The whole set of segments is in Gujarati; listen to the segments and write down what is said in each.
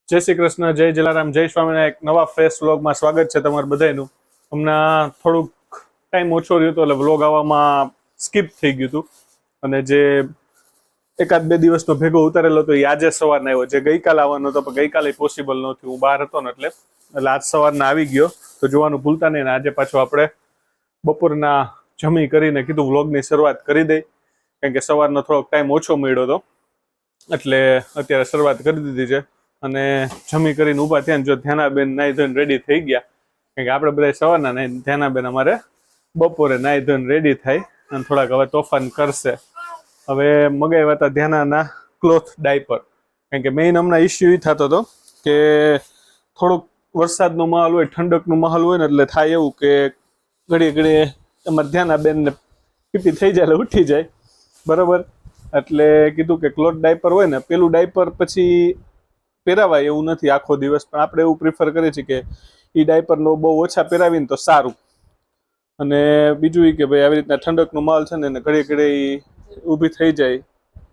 જય શ્રી કૃષ્ણ, જય જલારામ, જય સ્વામિનારાયણ. એક નવા ફ્રેશ વ્લોગમાં સ્વાગત છે તમારું બધાનું. હમણાં થોડુંક ટાઈમ ઓછો રહ્યો હતો એટલે વ્લોગ આવવામાં સ્કીપ થઈ ગયું હતું. અને જે એકાદ બે દિવસનો ભેગો ઉતારેલો હતો એ આજે સવારના આવ્યો. જે ગઈકાલે આવવાનો હતો પણ ગઈકાલે પોસિબલ નહોતું, હું બહાર હતો ને એટલે આજ સવારના આવી ગયો. તો જોવાનું ભૂલતા નહીં. આજે પાછું આપણે બપોરના જમી કરીને કીધું વ્લોગની શરૂઆત કરી દઈ, કારણ કે સવારનો થોડોક ટાઈમ ઓછો મળ્યો હતો એટલે અત્યારે શરૂઆત કરી દીધી છે. અને જમી કરીને ઊભા થયા જો ધ્યાનાબેન નાઈ ધોઈને રેડી થઈ ગયા, કારણ કે આપણે બધા સવારના નાઈ, ધ્યાનાબેન અમારે બપોરે નાઈ ધોઈને રેડી થાય અને થોડાક હવે તોફાન કરશે. હવે મગાવ્યા હતા ધ્યાનાના ક્લોથ ડાયપર, કારણ કે મેઇન હમણાં ઇસ્યુ એ થતો હતો કે થોડોક વરસાદનો માહોલ હોય, ઠંડકનો માહોલ હોય ને એટલે થાય એવું કે ઘડીએ ઘડીએ અમારે ધ્યાનાબેનને પીપી થઈ જાય એટલે ઉઠી જાય, બરાબર. એટલે કીધું કે ક્લોથ ડાયપર હોય ને, પેલું ડાયપર પછી પહેરાવાય એવું નથી આખો દિવસ, પણ આપણે એવું પ્રિફર કરીએ છીએ કે એ ડાયપરનો બહુ ઓછા પહેરાવીને તો સારું. અને બીજું એ કે ભાઈ આવી રીતના ઠંડકનો માહોલ છે ને ઘડી ઘડી ઊભી થઈ જાય,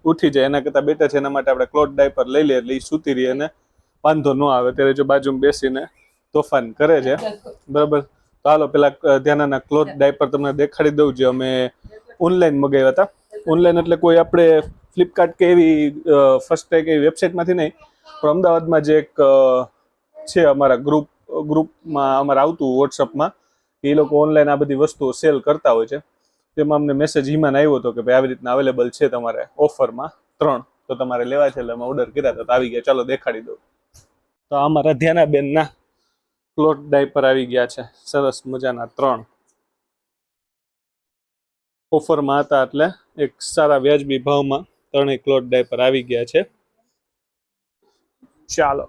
ઉઠી જાય, એના કરતાં બેટર છે. એના માટે આપણે ક્લોથ ડાયપર લઈ લઈએ એટલે એ સૂતી રહીએ અને વાંધો ન આવે. ત્યારે જો બાજુમાં બેસીને તોફાન કરે છે, બરાબર. તો હાલો પેલા ધ્યાનના ક્લોથ ડાયપર તમને દેખાડી દઉં જે અમે ઓનલાઈન મગાવ્યા હતા. ઓનલાઈન એટલે કોઈ આપણે ફ્લિપકાર્ટ કે એવી ફર્સ્ટ કે એવી વેબસાઇટમાંથી નહીં, પણ અમદાવાદમાં જે એક છે અમારા ગ્રુપમાં અમારે આવતું વોટ્સઅપમાં, એ લોકો ઓનલાઈન આ બધી વસ્તુઓ સેલ કરતા હોય છે. તેમાં અમને મેસેજ હિમાન આવ્યો હતો કે ભાઈ આવી રીતના અવેલેબલ છે તમારે ઓફરમાં 3, તો તમારે લેવા છે. એટલે અમે ઓર્ડર કર્યા હતા તો આવી ગયા. ચાલો દેખાડી દઉં. તો અમારા ધ્યાનાબેનના ક્લોથ ડાયપર આવી ગયા છે, સરસ મજાના 3 ઓફરમાં હતા, એટલે એક સારા વ્યાજબી ભાવમાં 3 ક્લોથ ડાયપર આવી ગયા છે. ચાલો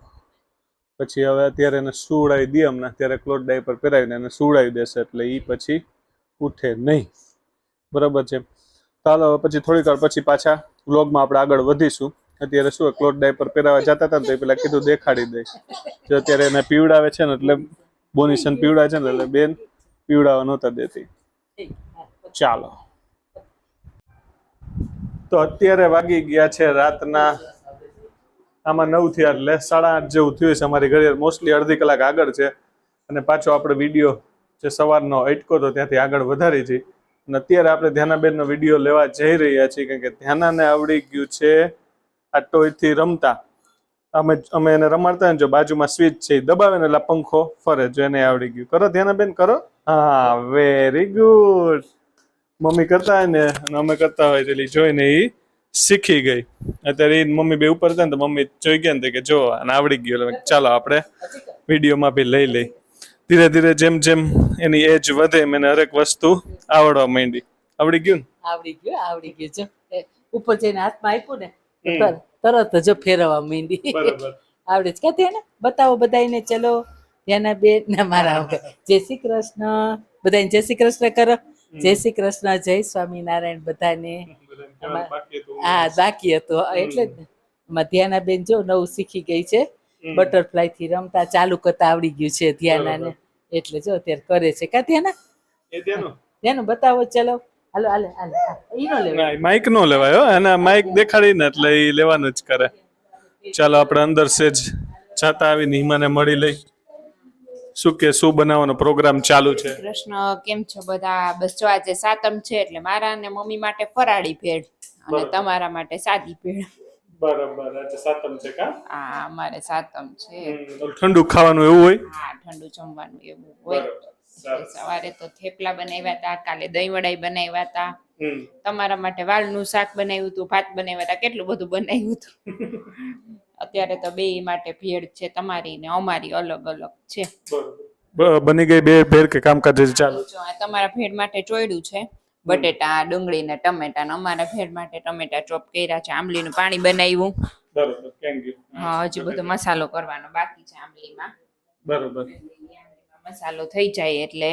પછી હવે અત્યારે એને સુવડાવી દઈએ. હમણાં અત્યારે ક્લોથ ડાયપર પહેરાવીને એને સુવડાવી દેશે એટલે એ પછી ઉઠે નહીં, બરાબર છે. ચાલો પછી થોડીક વાર પછી પાછા વ્લોગમાં આપણે આગળ વધીશું. અત્યારે શું ક્લોથ ડાયપર પહેરાવા જતા હતા ને તો એ પેલા કીધું દેખાડી દઈશ. જો અત્યારે એને પીવડાવે છે ને એટલે બોનિશન પીવડાવે છે ને એટલે બેન પીવડાવવા નહોતા દેતી. ચાલો તો અત્યારે વાગી ગયા છે રાતના આમાં 9 થયા એટલે 8:30 જેવું થયું છે. અમારી ઘરે મોસ્ટલી અડધી કલાક આગળ છે અને પાછો આપણે વિડીયો જે સવારનો અટકો તો ત્યાંથી આગળ વધારી છે. અને અત્યારે આપણે ધ્યાનાબેનનો વિડીયો લેવા જઈ રહ્યા છીએ, કારણ કે ધ્યાનાને આવડી ગયું છે આ ટોયથી રમતા. અમે એને રમાડતા ને જો બાજુમાં સ્વિચ છે એ દબાવે ને એટલે પંખો ફરે, જો એને આવડી ગયું. કરો ધ્યાનાબેન, કરો. હા, વેરી ગુડ. મમ્મી કરતા હોય ને અને અમે કરતા હોય એટલે જોઈને એ શીખી ગઈ. અત્યારે એ મમ્મી બે ઉપર હતા ને તો મમ્મી જોઈ ગયા ને કે જો અને આવડી ગયું. ચાલો આપણે વિડીયોમાં બી લઈ લઈ. ધીરે ધીરે જેમ જેમ એની એજ વધે એમ એને હરેક વસ્તુ આવડવા માંડી. આવડી ગયું ને? આવડી ગયું જો ઉપર જઈને હાથમાં આપ્યું ને તરત જ ફેરવવા માંડી. બરાબર. આવડે જ કે ને બતાવો બધાને. ચલો ધ્યાના બેન ના મારા જય શ્રી કૃષ્ણ, બધાને જય શ્રી કૃષ્ણ કરો. જય શ્રી કૃષ્ણ, જય સ્વામિનારાયણ બધાને. હા, બાકી હતું એટલે જ ને. એમાં ધ્યાના બેન જો નવું શીખી ગઈ છે, બટરફ્લાય થી રમતા ચાલુ કરતા આવડી ગયું છે ધ્યાના ને. એટલે જો અત્યારે કરે છે. કા ધ્યાના ધ્યાનું બતાવો. ચલો હાલો હાલે હાલે. ઈ નો લેવાય, માઇક નો લેવાય હો, અને માઇક દેખાડીને એટલે એ લેવાનું જ કરે. ચાલો આપણે અંદર સેજ જાતા આવીને હિમાને મળી લઈ. શું કે શું બનાવવાનો પ્રોગ્રામ ચાલુ છે? કૃષ્ણ, કેમ છો બધા? બસ જો આજે સાતમ છે એટલે મારા અને મમ્મી માટે ફરાળી ભેળ અને તમારા માટે સાદી ભેળ. બરાબર. આજે સાતમ છે કા? હા, અમારે સાતમ છે. ઠંડુ ખાવાનું એવું હોય? હા, ઠંડુ જમવાનું એવું હોય. સવારે તો થેપલા બનાવ્યા હતા, કાલે દહીં વડાઈ બનાવ્યા હતા, તમારા માટે વાલનું શાક બનાવ્યું હતું, ભાત બનાવ્યા હતા, કેટલું બધું બનાવ્યું હતું. અત્યારે તો બે માટે ભેળ છે, તમારી ને અમારી અલગ અલગ છે. બની ગઈ બે ભેળ કે કામકાજ ચાલુ? તમારા ભેળ માટે ચોયડું છે બટેટા, ડુંગળી ને ટમેટા. અમારા ભેળ માટે ટમેટા ચોપ કર્યા છે. આંબલીનું પાણી બનાવ્યું. બરોબર, થેન્ક યુ. હા, હજી બધો મસાલો કરવાનો બાકી છે આંબલીમાં. બરોબર. મસાલો થઈ જાય એટલે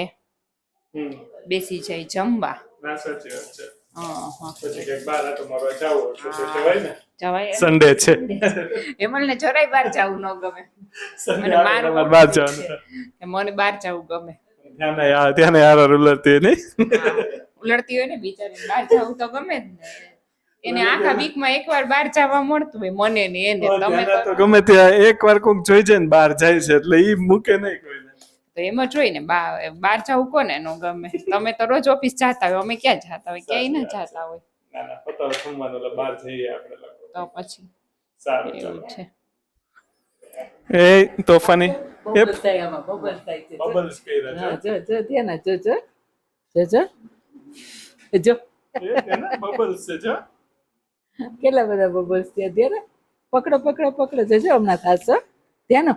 બેસી જાય જમવા. ના, સાચી વાત છે. હા, પછી કે બહાર આટો મારવા જાવ તો કહેવાય ને. જવાય. સન્ડે છે. એમને જરાય બહાર જવું ન ગમે. સન્ડે મારું બહાર જવાનું. મને બહાર જવું ગમે. ત્યાં યાર ઉલરતી નહીં. ઉલડતી હોય ને બિચારી, બહાર જવું તો ગમે જ ને. એને આખા વીકમાં એકવાર બહાર જવા મળતું હોય મને ને એને. તમે તો ગમે ત્યાં એકવાર કોક જોઈ જાય ને બહાર જાય છે એટલે ઈ મૂકે નહીં કોઈને. તો એમ જ હોય ને, બહાર જવું કોને નો ગમે. તમે તો રોજ ઓફિસ જતા હોય, અમે ક્યાં જતા હોય? ક્યાંય ના જતા હોય. ના ના પતાવ જમવાનું એટલે બહાર જઈએ આપણે લોકો. તો પછી સારું એવું છે. એ તોફાની બબલ્સ થાય આમાં, બબલ્સ થાય છે. બબલ્સ કર્યા હા, જો ધ્યાન આપ, જો બબલ્સ છે જો. કેટલા બધા બબલ્સ થયા. ધ્યાન પકડો જજો હમણાં થશે. ધ્યાનો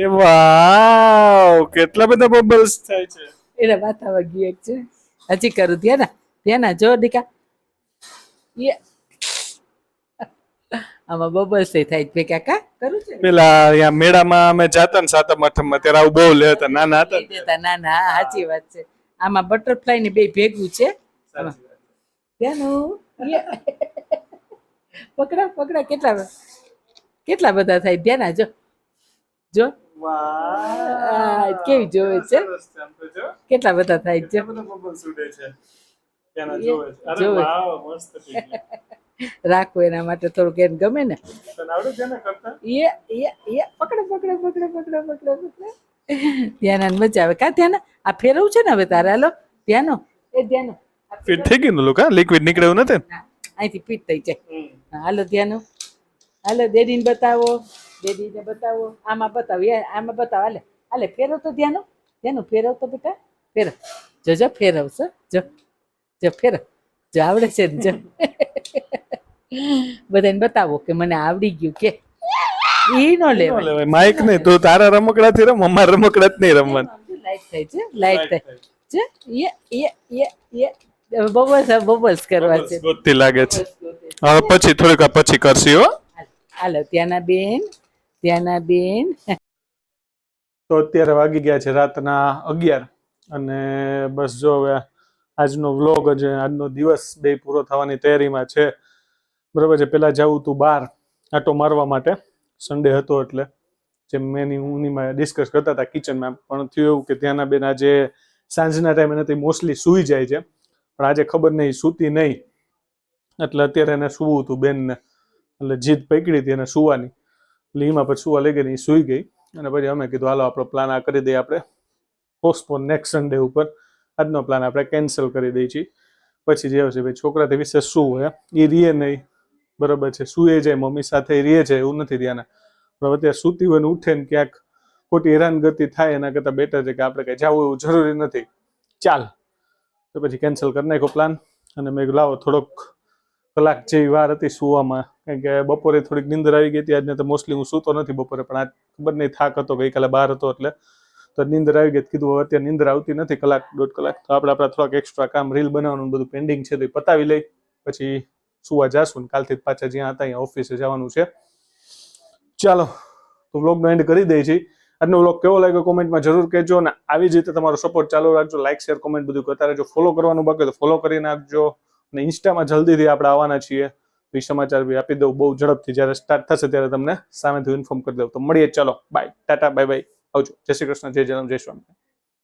એ વાવ કેટલા બધા બબલ્સ થાય છે. એને માથા વાગી એક છે. હજી કરું ધ્યાન જો દીકા. આમાં બબલ્સ થાય છે કાકા. કરું છે પેલા અહીંયા મેળામાં અમે જાતા ને સાતમ આઠમમાં ત્યારે આવું બહુ લેતા નાના હતા. ના સાચી વાત છે. આમાં બટરફ્લાય ને બે ભેગું છે. પકડા કેટલા બધા થાય. ધ્યાન જો કેવી જોવે છે. કેટલા બધા થાય છે. રાખો એના માટે થોડુંક એને ગમે ને. પકડો ધ્યાન મજા આવે. કા ધ્યાન આ ફેરવું છે ને હવે તારે. હાલો ધ્યાનો ફિટ થઈ ગયું લુક. લિક્વિડ નીકળે એવું નથી. અહીંથી ફિટ થઈ જાય. હાલો ધ્યાનો હાલો દેદીને બતાવો. આમાં બતાવો. હાલે ફેરવ તો ધ્યાનો ફેરવ તો બેટા. ફેરવ જો ફેરવશે. જો ફેરવ જો આવડે છે ને. જો બધાને બતાવો કે મને આવડી ગયું કે. ઈ નો લેવાય. માઇક નહીં તું તારા રમકડાથી રમ. અમારા રમકડા જ નહીં રમવાનું. લાઈટ થાય છે. લાઈટ થાય છે. બબલ્સ કરવા છે. ગોતતી લાગે છે. હવે પછી થોડીક વાર પછી કરશી હો. હાલો ત્યાંના બેન. તો અત્યારે વાગી ગયા છે રાતના 11 અને બસ જો હવે આજનો વ્લોગ જ આજનો દિવસ બે પૂરો થવાની તૈયારીમાં છે. બરાબર છે. પેલા જવું તું બહાર આટો મારવા માટે. સન્ડે હતો એટલે જેમ મેં ઉનીમાં ડિસ્કસ કરતા હતા કિચનમાં. પણ થયું એવું કે ત્યાંના બેન આજે સાંજના ટાઈમે નથી મોસ્ટલી સૂઈ જાય છે. પણ આજે ખબર નહીં સૂતી નહીં એટલે અત્યારે એને સૂવું હતું બેનને. એટલે જીદ પકડી હતી એને સૂવાની. એટલે એમાં પછી સુવા લઈ ગઈ, સૂઈ ગઈ. અને પછી અમે કીધું હાલો આપણો પ્લાન આ કરી દઈએ આપણે પોસ્ટપોન નેક્સ્ટ સન્ડે ઉપર. આજનો પ્લાન આપણે કેન્સલ કરી દઈએ છીએ. પછી જે આવશે ભાઈ છોકરાથી વિશે શું હોય એ રીએ નહીં. બરાબર છે. સૂએ જાય મમ્મી સાથે રીએ છે એવું નથી ત્યાંના. પણ અત્યારે સૂતી હોય ને ઉઠે ને ક્યાંક ખોટી હેરાનગતિ થાય એના કરતાં બેટર છે કે આપણે કંઈ જવું એવું જરૂરી નથી. ચાલ તો પછી કેન્સલ કરી નાખ્યો પ્લાન. અને મેં લાવો થોડોક કલાક જેવી વાર હતી સુવામાં. કારણ કે બપોરે થોડીક નીંદર આવી ગઈ હતી. આજને તો મોસ્ટલી હું સૂતો નથી બપોરે. પણ આજ ખબર નહીં થાક હતો ગઈકાલે બહાર હતો એટલે તો નીંદર આવી ગઈ. કીધું અત્યારે નીંદર આવતી નથી કલાક દોઢ કલાક તો આપણે આપણા થોડાક એક્સ્ટ્રા કામ રીલ બનાવવાનું બધું પેન્ડિંગ છે તો એ પતાવી લઈ પછી સુવા જાશું. ને કાલથી પાછા જ્યાં હતા અહીંયા ઓફિસે જવાનું છે. ચાલો તો વ્લોગનો એન્ડ કરી દઈએ છીએ. આજનો વ્લોગ કેવો લાગ્યો કોમેન્ટમાં જરૂર કહેજો. અને આવી જ રીતે તમારો સપોર્ટ ચાલુ રાખજો. લાઈક શેર કોમેન્ટ બધું કરતા રહેજો. ફોલો કરવાનું બાકી તો ફોલો કરી નાખજો. અને ઇન્સ્ટામાં જલ્દીથી આપણે આવવાના છીએ તો એ સમાચાર બી આપી દઉં બહુ ઝડપથી. જ્યારે સ્ટાર્ટ થશે ત્યારે તમને સામેથી ઇન્ફોર્મ કરી દઉં. તો મળીએ. ચાલો બાય ટાટા બાય આવજો. જય શ્રી કૃષ્ણ. જય જન્મ જય સ્વામી.